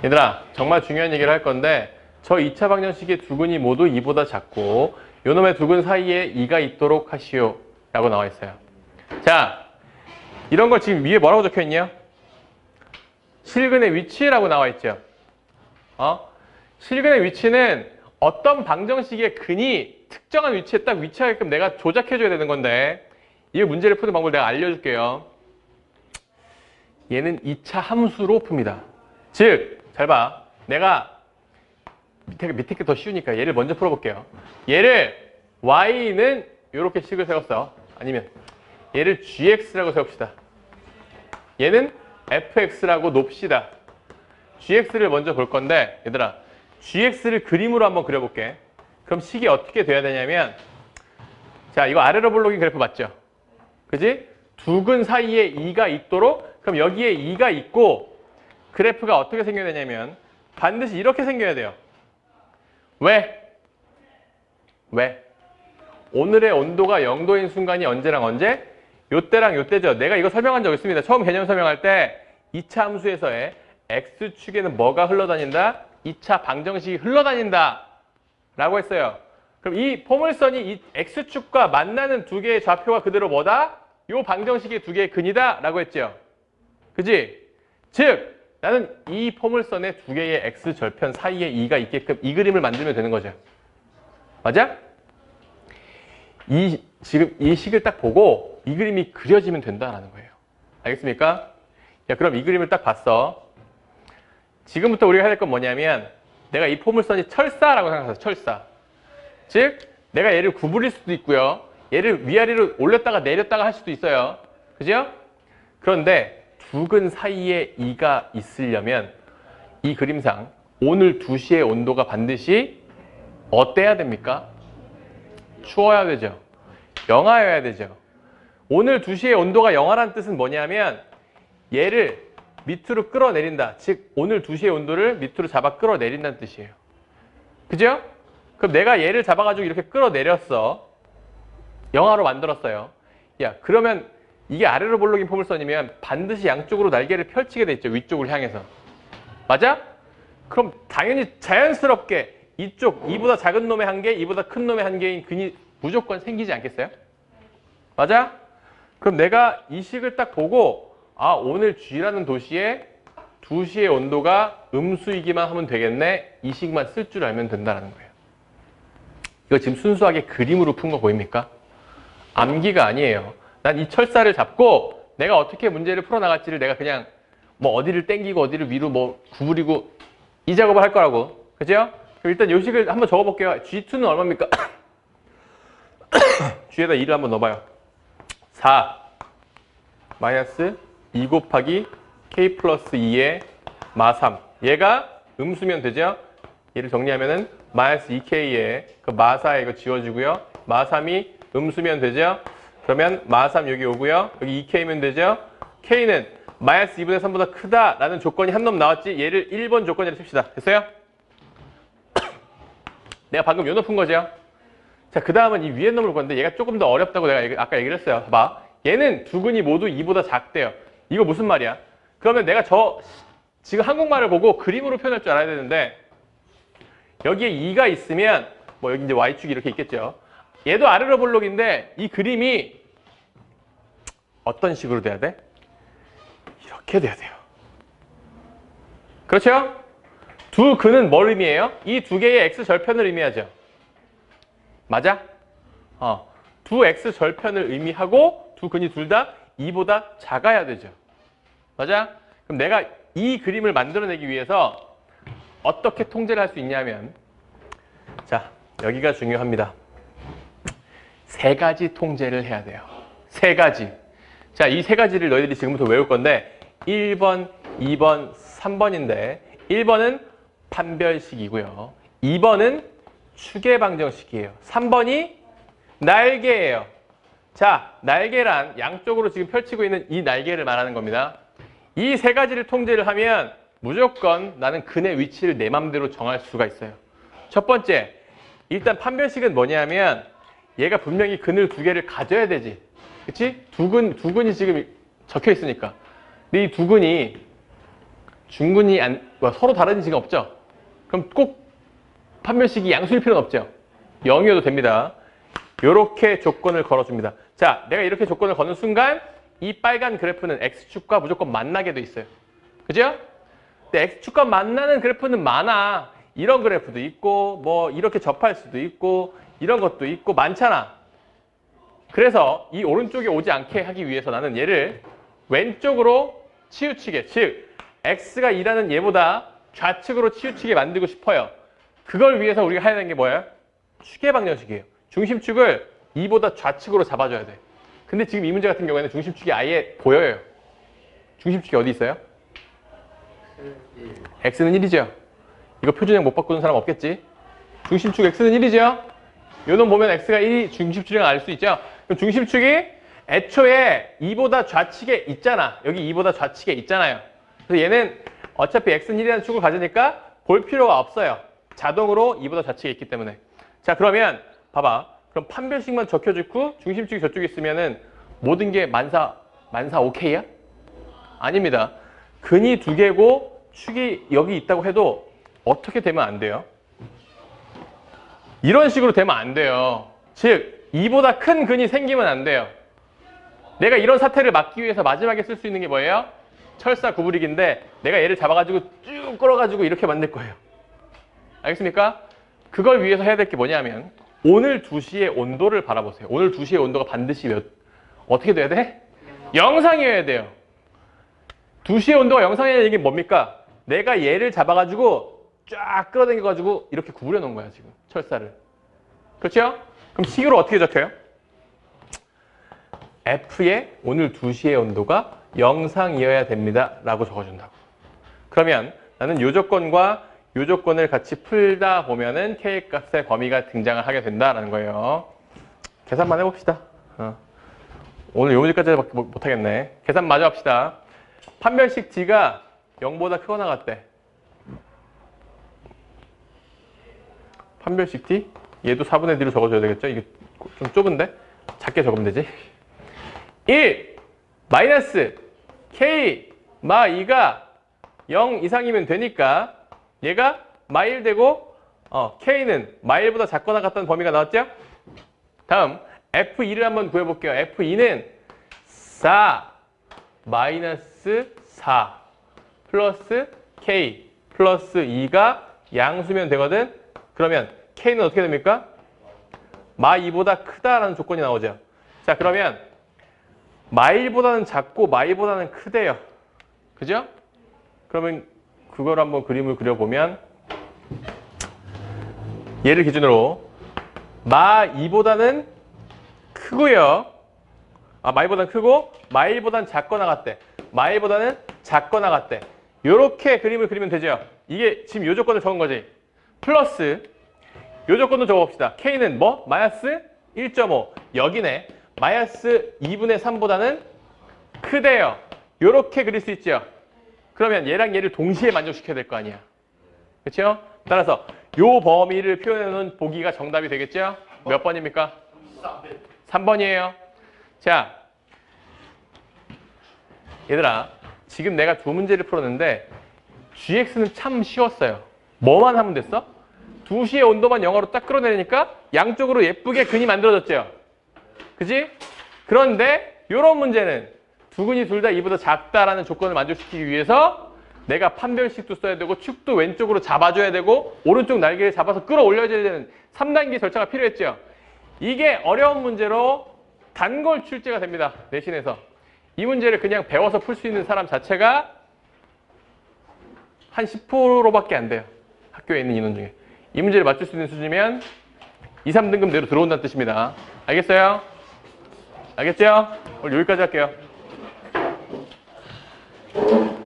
얘들아, 정말 중요한 얘기를 할 건데 저 2차 방정식의 두 근이 모두 2보다 작고 요놈의 두 근 사이에 2가 있도록 하시오 라고 나와 있어요. 자, 이런 걸 지금 위에 뭐라고 적혀 있냐? 실근의 위치라고 나와 있죠. 실근의 위치는 어떤 방정식의 근이 특정한 위치에 딱 위치하게끔 내가 조작해줘야 되는 건데 이 문제를 푸는 방법을 내가 알려줄게요. 얘는 2차 함수로 풉니다. 즉, 잘 봐. 내가 밑에 게 더 쉬우니까 얘를 먼저 풀어볼게요. 얘를 y는 이렇게 식을 세웠어. 아니면 얘를 gx라고 세웁시다. 얘는 fx라고 놉시다. gx를 먼저 볼 건데 얘들아, gx를 그림으로 한번 그려볼게. 그럼 식이 어떻게 돼야 되냐면, 자, 이거 아래로 볼록인 그래프 맞죠? 그지? 두 근 사이에 2가 있도록, 그럼 여기에 2가 있고 그래프가 어떻게 생겨야 되냐면 반드시 이렇게 생겨야 돼요. 왜? 오늘의 온도가 0도인 순간이 언제랑 언제? 요때랑 요때죠. 내가 이거 설명한 적 있습니다. 처음 개념 설명할 때 2차 함수에서의 x축에는 뭐가 흘러다닌다? 2차 방정식이 흘러다닌다 라고 했어요. 그럼 이 포물선이 이 x축과 만나는 두 개의 좌표가 그대로 뭐다? 요 방정식의 두 개의 근이다 라고 했죠. 그지? 즉 나는 이 포물선의 두 개의 x절편 사이에 2가 있게끔 이 그림을 만들면 되는 거죠. 맞아? 지금 이 식을 딱 보고 이 그림이 그려지면 된다라는 거예요. 알겠습니까? 야, 그럼 이 그림을 딱 봤어. 지금부터 우리가 해야 될 건 뭐냐면 내가 이 포물선이 철사라고 생각해서 철사. 즉 내가 얘를 구부릴 수도 있고요. 얘를 위아래로 올렸다가 내렸다가 할 수도 있어요. 그죠? 그런데 두 근 사이에 2가 있으려면 이 그림상 오늘 2시의 온도가 반드시 어때야 됩니까? 추워야 되죠. 영하여야 되죠. 오늘 2시의 온도가 영하라는 뜻은 뭐냐면 얘를 밑으로 끌어내린다. 즉 오늘 2시의 온도를 밑으로 잡아 끌어내린다는 뜻이에요. 그죠? 그럼 내가 얘를 잡아가지고 이렇게 끌어내렸어. 영하로 만들었어요. 야, 그러면 이게 아래로 볼록인 포물선이면 반드시 양쪽으로 날개를 펼치게 돼 있죠. 위쪽을 향해서. 맞아? 그럼 당연히 자연스럽게 이쪽 2보다 작은 놈의 한 개, 2보다 큰 놈의 한 개인 근이 무조건 생기지 않겠어요? 맞아? 그럼 내가 이 식을 딱 보고 아, 오늘 G라는 도시에 2시의 온도가 음수이기만 하면 되겠네. 이 식만 쓸 줄 알면 된다는 거예요. 이거 지금 순수하게 그림으로 푼 거 보입니까? 암기가 아니에요. 난 이 철사를 잡고 내가 어떻게 문제를 풀어나갈지를 내가 그냥 뭐 어디를 땡기고 어디를 위로 뭐 구부리고 이 작업을 할 거라고. 그죠? 그럼 일단 요 식을 한번 적어볼게요. G2는 얼마입니까? G에다 2를 한번 넣어봐요. 4 마이너스 2 곱하기 K 플러스 2의 마3. 얘가 음수면 되죠? 얘를 정리하면은 마이너스 2K에 그 마4에 이거 지워지고요. 마3이 음수면 되죠? 그러면 마3 여기 오고요. 여기 2K면 되죠? K는 마이너스 2분의 3보다 크다라는 조건이 한 놈 나왔지? 얘를 1번 조건이라 칩시다. 됐어요? 내가 방금 요 놈 푼 거죠? 자, 그 다음은 이 위에 놈을 볼 건데 얘가 조금 더 어렵다고 내가 아까 얘기를 했어요. 봐봐. 얘는 두 근이 모두 2보다 작대요. 이거 무슨 말이야? 그러면 내가 지금 한국말을 보고 그림으로 표현할 줄 알아야 되는데 여기에 2가 있으면 뭐 여기 이제 Y축이 이렇게 있겠죠. 얘도 아래로 볼록인데 이 그림이 어떤 식으로 돼야 돼? 이렇게 돼야 돼요. 그렇죠? 두 근은 뭘 의미해요? 이 두 개의 X절편을 의미하죠. 맞아? 두 X절편을 의미하고 두 근이 둘 다 2보다 작아야 되죠. 맞아? 그럼 내가 이 그림을 만들어내기 위해서 어떻게 통제를 할 수 있냐면 자, 여기가 중요합니다. 세 가지 통제를 해야 돼요. 세 가지. 자, 이 세 가지를 너희들이 지금부터 외울 건데 1번, 2번, 3번인데 1번은 판별식이고요. 2번은 추계 방정식이에요. 3번이 날개예요. 자, 날개란 양쪽으로 지금 펼치고 있는 이 날개를 말하는 겁니다. 이 세 가지를 통제를 하면 무조건 나는 근의 위치를 내 맘대로 정할 수가 있어요. 첫 번째, 일단 판별식은 뭐냐면 얘가 분명히 근을 두 개를 가져야 되지. 그치? 두 근이 지금 적혀 있으니까. 근데 이 두 근이 중근이 서로 다른 인식은 없죠? 그럼 꼭 판별식이 양수일 필요는 없죠? 0이어도 됩니다. 이렇게 조건을 걸어줍니다. 자, 내가 이렇게 조건을 거는 순간 이 빨간 그래프는 X축과 무조건 만나게 돼 있어요. 그죠? 근데 X축과 만나는 그래프는 많아. 이런 그래프도 있고 뭐 이렇게 접할 수도 있고 이런 것도 있고 많잖아. 그래서 이 오른쪽에 오지 않게 하기 위해서 나는 얘를 왼쪽으로 치우치게, 즉 X가 2라는 얘보다 좌측으로 치우치게 만들고 싶어요. 그걸 위해서 우리가 해야 되는 게 뭐예요? 축의 방정식이에요. 중심축을 2보다 좌측으로 잡아줘야 돼. 근데 지금 이 문제 같은 경우에는 중심축이 아예 보여요. 중심축이 어디 있어요? X는 1이죠. 이거 표준형 못 바꾸는 사람 없겠지? 중심축 X는 1이죠. 요 놈 보면 X가 1이 중심축이라는 알 수 있죠. 그럼 중심축이 애초에 2보다 좌측에 있잖아. 여기 2보다 좌측에 있잖아요. 그래서 얘는 어차피 X는 1이라는 축을 가지니까 볼 필요가 없어요. 자동으로 2보다 좌측에 있기 때문에. 자, 그러면 봐봐. 그럼 판별식만 적혀주고 중심축이 저쪽에 있으면은 모든 게 만사 오케이야? 아닙니다. 근이 2개고 축이 여기 있다고 해도 어떻게 되면 안 돼요? 이런 식으로 되면 안 돼요. 즉 2보다 큰 근이 생기면 안 돼요. 내가 이런 사태를 막기 위해서 마지막에 쓸 수 있는 게 뭐예요? 철사 구부리기인데 내가 얘를 잡아가지고 쭉 끌어가지고 이렇게 만들 거예요. 알겠습니까? 그걸 위해서 해야 될 게 뭐냐면 오늘 2시의 온도를 바라보세요. 오늘 2시의 온도가 반드시 어떻게 돼야 돼? 영상이어야 돼요. 2시의 온도가 영상이라는 얘기는 뭡니까? 내가 얘를 잡아가지고 쫙 끌어당겨가지고 이렇게 구부려 놓은 거야, 지금. 철사를. 그렇죠? 그럼 식으로 어떻게 적혀요? F의 오늘 2시의 온도가 영상이어야 됩니다. 라고 적어준다고. 그러면 나는 요 조건과 요 조건을 같이 풀다 보면은 K 값의 범위가 등장을 하게 된다라는 거예요. 계산만 해봅시다. 오늘 요 문제까지밖에 못하겠네. 계산 마저 합시다. 판별식 D가 0보다 크거나 같대. 판별식 D? 얘도 4분의 D로 적어줘야 되겠죠? 이게 좀 좁은데? 작게 적으면 되지. 1 마이너스 K 마 2가 0 이상이면 되니까 얘가 마1 되고 K는 마1보다 작거나 같다는 범위가 나왔죠? 다음 F2를 한번 구해볼게요. F2는 4 마이너스 4 플러스 K 플러스 2가 양수면 되거든? 그러면 K는 어떻게 됩니까? 마2보다 크다라는 조건이 나오죠. 자, 그러면 마1보다는 작고 마2보다는 크대요. 그죠? 그러면 그걸 한번 그림을 그려보면 얘를 기준으로 마2보다는 크고요. 마2보다는 크고 마1보다는 작거나 같대. 마1보다는 작거나 같대. 이렇게 그림을 그리면 되죠. 이게 지금 요 조건을 적은 거지. 플러스 요 조건도 적어봅시다. K는 뭐? 마이너스 1.5. 여기네. 마이너스 2분의 3보다는 크대요. 요렇게 그릴 수 있죠. 그러면 얘랑 얘를 동시에 만족시켜야 될 거 아니야. 그렇죠? 따라서 요 범위를 표현해 놓은 보기가 정답이 되겠죠? 몇 번입니까? 3번이에요. 자, 얘들아, 지금 내가 두 문제를 풀었는데 GX는 참 쉬웠어요. 뭐만 하면 됐어? 2시의 온도만 영어로 딱 끌어내니까 양쪽으로 예쁘게 근이 만들어졌죠. 그지? 그런데 이런 문제는 두 근이 둘 다 2보다 작다라는 조건을 만족시키기 위해서 내가 판별식도 써야 되고 축도 왼쪽으로 잡아줘야 되고 오른쪽 날개를 잡아서 끌어올려야 되는 3단계 절차가 필요했죠. 이게 어려운 문제로 단골 출제가 됩니다. 내신에서. 이 문제를 그냥 배워서 풀 수 있는 사람 자체가 한 10%밖에 안 돼요. 학교에 있는 인원 중에. 이 문제를 맞출 수 있는 수준이면 2, 3등급 내로 들어온다는 뜻입니다. 알겠어요? 알겠죠? 오늘 여기까지 할게요.